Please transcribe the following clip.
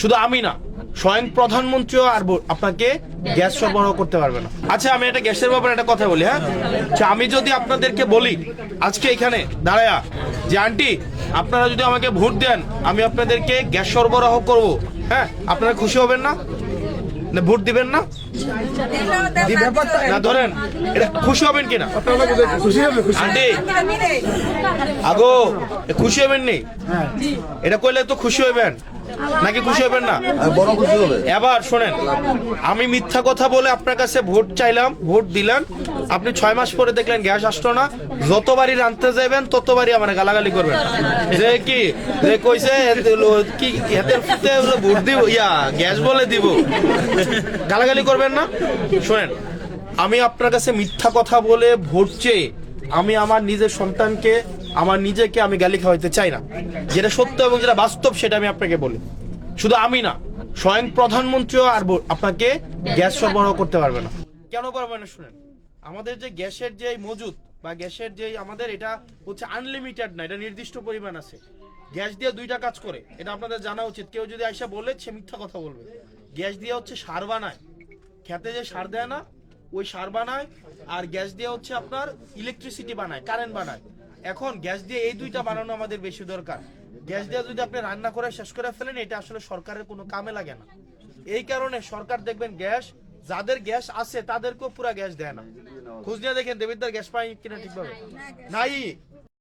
শুধু আমি না, স্বয়ং প্রধানমন্ত্রীও আর আপনাকে গ্যাস সরবরাহ করতে পারবে না। আচ্ছা, আমি একটা গ্যাসের ব্যাপারে একটা কথা বলি। হ্যাঁ, আচ্ছা, আমি যদি আপনাদেরকে বলি আজকে এখানে দাঁড়ায়া যে আন্টি আপনারা যদি আমাকে ভোট দেন আমি আপনাদেরকে গ্যাস সরবরাহ করব, হ্যাঁ, আপনারা খুশি হবেন না? ভোট দিবেন না? না ধরেন এটা খুশি হবেন কিনা আন্টি? আগো খুশি হবেন নি? এটা কইলে তো খুশি হইবেন নাকি খুশি হবেন না? বড় খুশি হবে। এবার শোনেন, আমি মিথ্যা কথা বলে আপনার কাছে ভোট চাইলাম, ভোট দিলেন, আপনি 6 মাস পরে দেখলেন গ্যাস আসতো না। যতবারই রাঁধতে যাবেন ততবারই আমার গালাগালি করবেন যে কি যে কইছে কি হাতের ফুটে ভোট দিব, গ্যাস বলে দিব, গালাগালি করবেন না। শোনেন, আমি আপনার কাছে মিথ্যা কথা বলে ভোট চেয়ে আমি আমার নিজের সন্তানকে, আমার নিজেকে আমি গালি খাওয়াইতে চাই না। যেটা সত্য এবং যেটা বাস্তব সেটা আমি আপনাকে বলি। শুধু আমি না, স্বয়ং প্রধানমন্ত্রীও আর আপনাকে গ্যাস সরবরাহ করতে পারবে না। কেন পারবে না? শুনেন, আমাদের যে গ্যাসের যে মজুদ বা গ্যাসের যে আমাদের এটা হচ্ছে আনলিমিটেড না, এটা নির্দিষ্ট পরিমাণ আছে। গ্যাস দিয়ে দুইটা কাজ করে, এটা আপনাদের জানা উচিত। কেউ যদি আইসা বলে সে মিথ্যা কথা বলবে। গ্যাস দিয়ে হচ্ছে সার বানায়, খেতে যে সার দেয় না ওই সার বানায়, আর গ্যাস দিয়ে হচ্ছে আপনার ইলেকট্রিসিটি বানায়, কারেন্ট বানায়। এখন গ্যাস দিয়ে এই দুইটা বানানো আমাদের বেশি দরকার। গ্যাস দিয়ে যদি আপনি রান্না করে শেষ করে ফেলেন এটা আসলে সরকারের কোনো কামে লাগে না। এই কারণে সরকার দেখবেন গ্যাস যাদের গ্যাস আছে তাদেরকেও পুরো গ্যাস দেয় না। খোঁজ নিয়ে দেখেন দেবিদ্দার গ্যাস পাই কিনা ঠিকভাবে নাই।